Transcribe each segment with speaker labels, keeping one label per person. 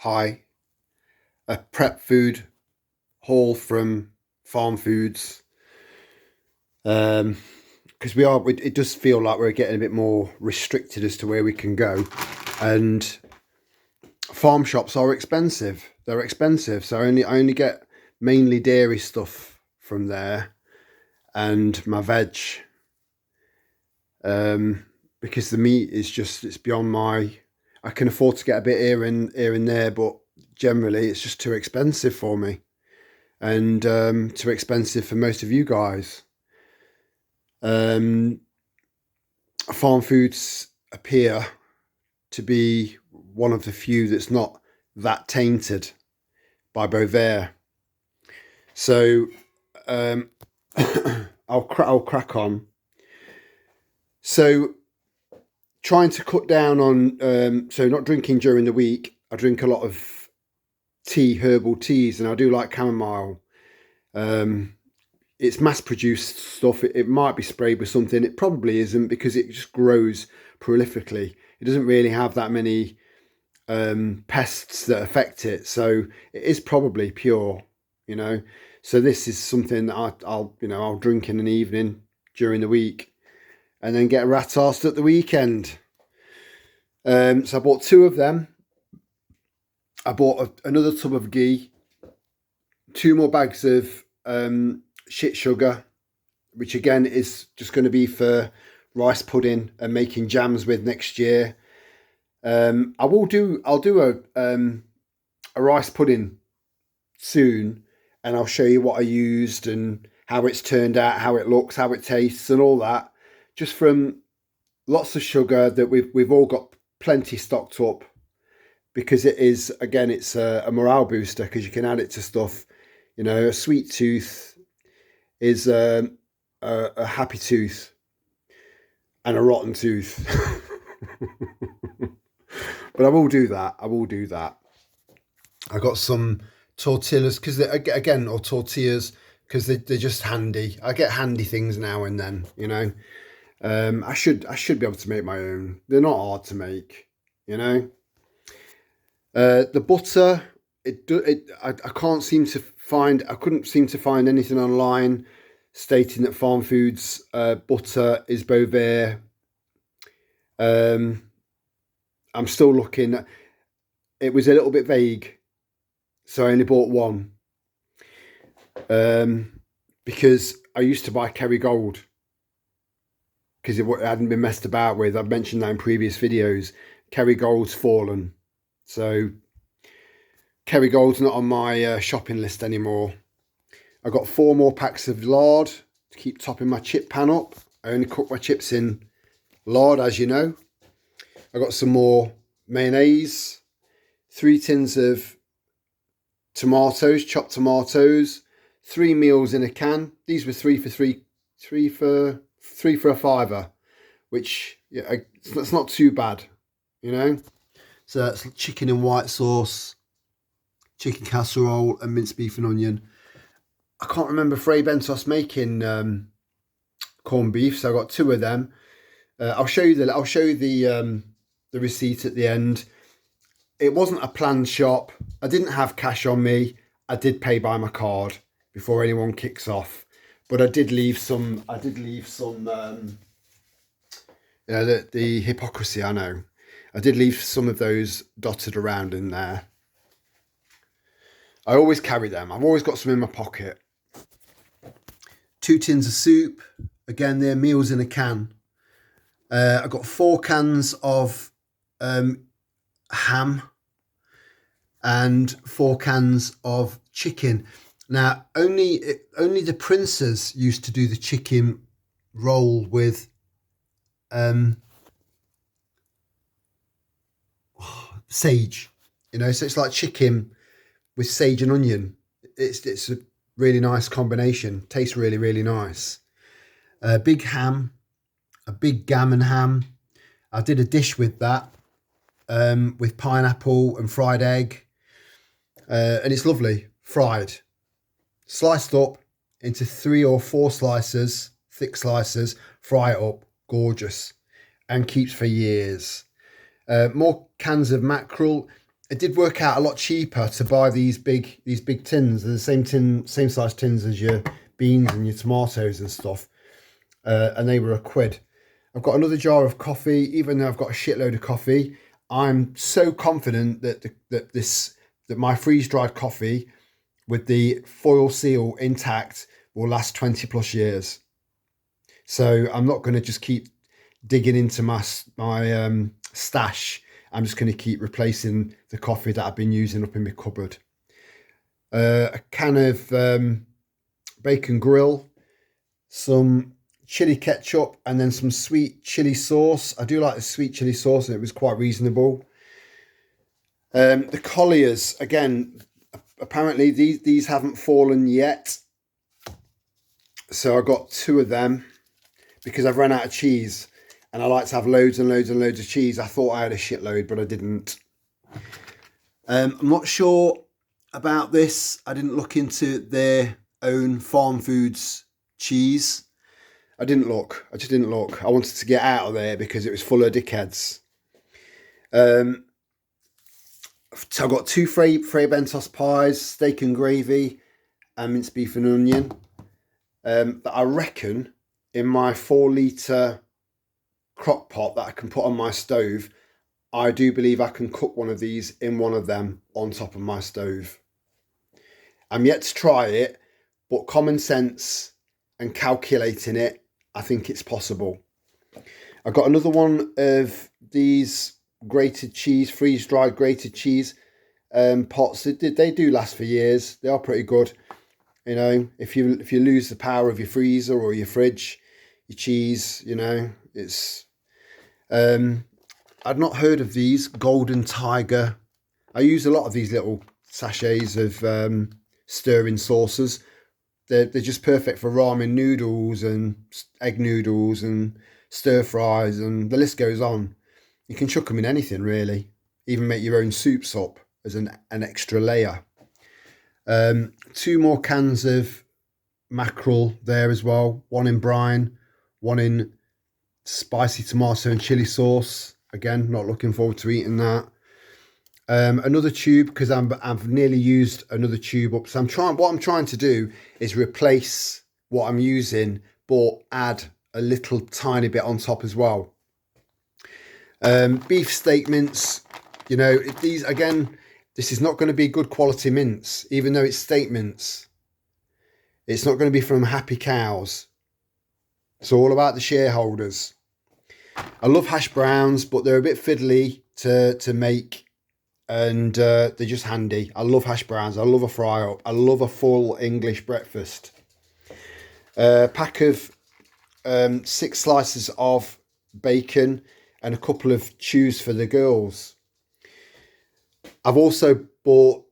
Speaker 1: Hi, a prep food haul from Farmfoods. Because it does feel like we're getting a bit more restricted as to where we can go, and farm shops are expensive. They're expensive, so I only get mainly dairy stuff from there and my veg. Because the meat is just it's beyond my. I can afford to get a bit here and there, but generally it's just too expensive for me, and too expensive for most of you guys. Um, Farm foods appear to be one of the few that's not that tainted by Bovaer. So um, I'll crack on. So trying to cut down on so not drinking during the week. I drink a lot of tea, herbal teas, and I do like chamomile. Um, it's mass produced stuff. It might be sprayed with something. It probably isn't because it just grows prolifically. It doesn't really have that many pests that affect it. So it is probably pure, you know. So this is something that I'll drink in an evening during the week and then get rat-arsed at the weekend. So I bought two of them. I bought another tub of ghee, two more bags of shit sugar, which again is just going to be for rice pudding and making jams with next year. I'll do a rice pudding soon, and I'll show you what I used and how it's turned out, how it looks, how it tastes, and all that. Just from lots of sugar that we've all got plenty stocked up, because it is, again, it's a morale booster because you can add it to stuff. You know, a sweet tooth is a happy tooth and a rotten tooth. But I will do that. I will do that. I got some tortillas or tortillas because they're just handy. I get handy things now and then, you know. I should be able to make my own. They're not hard to make, you know. The butter, I can't seem to find. I couldn't seem to find anything online stating that Farm Foods butter is Bovaer. I'm still looking. It was a little bit vague, so I only bought one. Because I used to buy Kerrygold because it hadn't been messed about with. I've mentioned that in previous videos. Kerrygold's fallen, so Kerrygold's not on my shopping list anymore. I got 4 more packs of lard to keep topping my chip pan up. I only cook my chips in lard, as you know. I got some more mayonnaise, 3 tins of tomatoes, chopped tomatoes, 3 meals in a can. These were 3 for 3, 3 for a fiver, which, yeah, that's not too bad, you know. So that's chicken and white sauce, chicken casserole, and minced beef and onion. I can't remember Fray Bentos making corned beef, so I got 2 of them. I'll show you the receipt at the end. It wasn't a planned shop. I didn't have cash on me. I did pay by my card before anyone kicks off, but I did leave some. The hypocrisy. I know. I did leave some of those dotted around in there. I always carry them. I've always got some in my pocket. 2 tins of soup. Again, they're meals in a can. I got 4 cans of ham and 4 cans of chicken. Now, only the princes used to do the chicken roll with sage, you know. So it's like chicken with sage and onion. It's a really nice combination. Tastes really, really nice. Big ham, a big gammon ham. I did a dish with that, with pineapple and fried egg, and it's lovely. Fried, sliced up into 3 or 4 slices, thick slices. Fry it up, gorgeous, and keeps for years. More cans of mackerel. it did work out a lot cheaper to buy these big tins. They're the same size tins as your beans and your tomatoes and stuff, and they were £1. I've got another jar of coffee. Even though I've got a shitload of coffee, I'm so confident that my freeze dried coffee with the foil seal intact will last 20 plus years. So I'm not going to just keep digging into my stash. I'm just going to keep replacing the coffee that I've been using up in my cupboard. A can of bacon grill, some chili ketchup, and then some sweet chili sauce. I do like the sweet chili sauce, and it was quite reasonable. The Colliers, again, apparently these haven't fallen yet. So I got 2 of them because I've run out of cheese. And I like to have loads and loads and loads of cheese. I thought I had a shitload, but I didn't. I'm not sure about this. I didn't look into their own Farmfoods cheese. I just didn't look. I wanted to get out of there because it was full of dickheads. So I got 2 Fray Bentos pies, steak and gravy, and minced beef and onion. That I reckon in my 4-litre crock pot that I can put on my stove, I do believe I can cook one of these in one of them on top of my stove. I'm yet to try it, but common sense and calculating it, I think it's possible. I got another one of these grated cheese, freeze-dried grated cheese pots. They do last for years. They are pretty good. You know, if you lose the power of your freezer or your fridge, your cheese, you know, it's... I'd not heard of these Golden Tiger. I use a lot of these little sachets of stirring sauces. They're just perfect for ramen noodles and egg noodles and stir fries, and the list goes on. You can chuck them in anything really. Even make your own soups up as an extra layer. 2 more cans of mackerel there as well. 1 in brine, 1 in spicy tomato and chili sauce. Again, not looking forward to eating that. Another tube, because I've nearly used another tube up. So what I'm trying to do is replace what I'm using, but add a little tiny bit on top as well. Beef steak mince. You know, these again, this is not going to be good quality mince, even though it's steak mince. It's not going to be from Happy Cows. It's all about the shareholders. I love hash browns, but they're a bit fiddly to make, and they're just handy. I love hash browns. I love a fry up. I love a full English breakfast. Pack of 6 slices of bacon and a couple of chews for the girls. I've also bought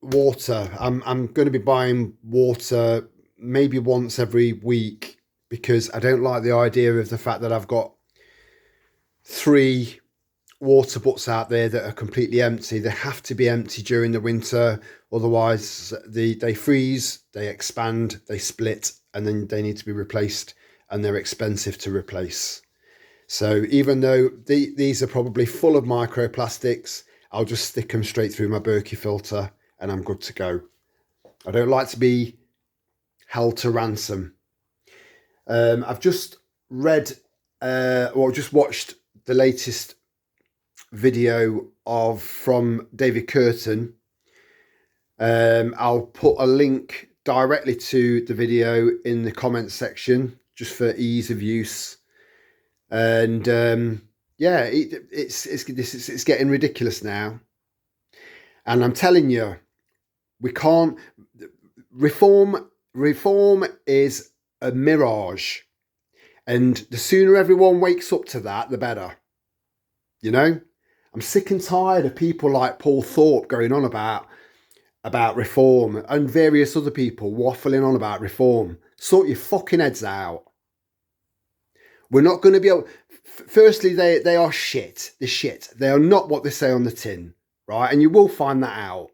Speaker 1: water. I'm going to be buying water maybe once every week, because I don't like the idea of the fact that I've got 3 water butts out there that are completely empty. They have to be empty during the winter, otherwise they freeze, they expand, they split, and then they need to be replaced, and they're expensive to replace. So even though these are probably full of microplastics, I'll just stick them straight through my Berkey filter and I'm good to go. I don't like to be held to ransom. I've just read, just watched the latest video from David Curtin. I'll put a link directly to the video in the comments section, just for ease of use. And yeah, it's getting ridiculous now. And I'm telling you, we can't reform is a mirage, and the sooner everyone wakes up to that, the better. You know, I'm sick and tired of people like Paul Thorpe going on about reform, and various other people waffling on about reform. Sort your fucking heads out. We're not going to be able... Firstly, they are shit. They're shit. They are not what they say on the tin, right? And you will find that out.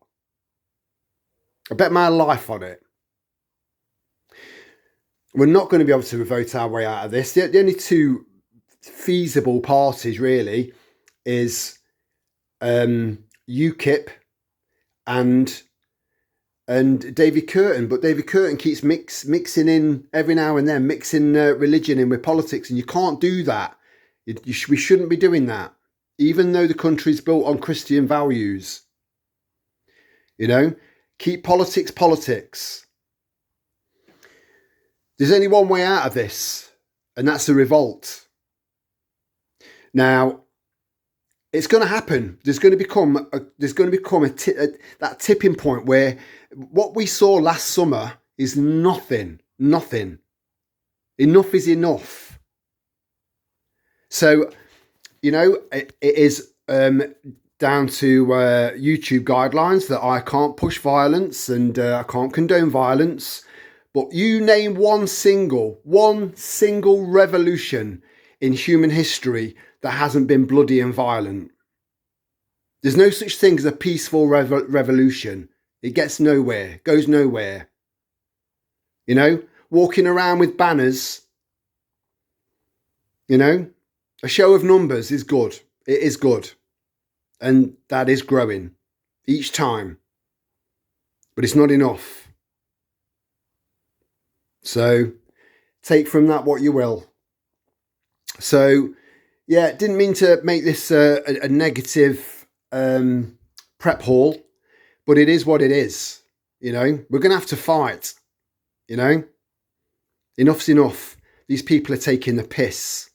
Speaker 1: I bet my life on it. We're not going to be able to vote our way out of this. The only 2 feasible parties really is UKIP and David Curtin, but David Curtin keeps mixing in every now and then, mixing religion in with politics, and you can't do that. We shouldn't be doing that, even though the country's built on Christian values. You know, keep politics politics. There's only one way out of this, and that's a revolt. Now, it's going to happen. There's going to become that tipping point where what we saw last summer is nothing. Enough is enough. So, you know, it is down to YouTube guidelines that I can't push violence and I can't condone violence. But you name one single revolution in human history that hasn't been bloody and violent. There's no such thing as a peaceful revolution. It gets nowhere, goes nowhere. You know, walking around with banners, you know, a show of numbers is good. It is good. And that is growing each time. But it's not enough. So take from that what you will. So, yeah, didn't mean to make this a negative prep haul, but it is what it is. You know, we're going to have to fight. You know, enough's enough. These people are taking the piss.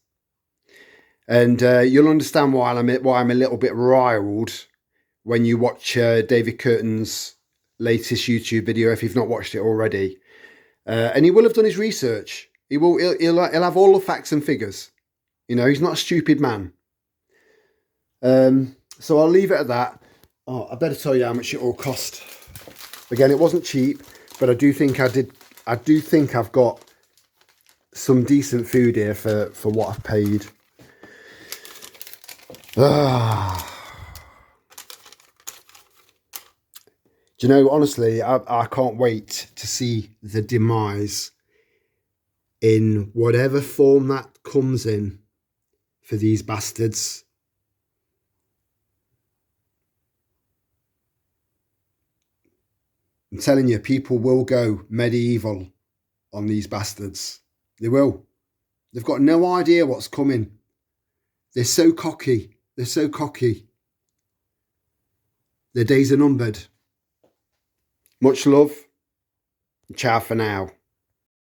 Speaker 1: And you'll understand why I'm a little bit riled when you watch David Curtin's latest YouTube video, if you've not watched it already. And he will have done his research. He'll have all the facts and figures. You know, he's not a stupid man. So I'll leave it at that. Oh, I better tell you how much it all cost. Again, it wasn't cheap, but I do think I've got some decent food here for what I've paid. Do you know, honestly, I can't wait to see the demise in whatever form that comes in for these bastards. I'm telling you, people will go medieval on these bastards. They will. They've got no idea what's coming. They're so cocky. They're so cocky. Their days are numbered. Much love. Ciao for now.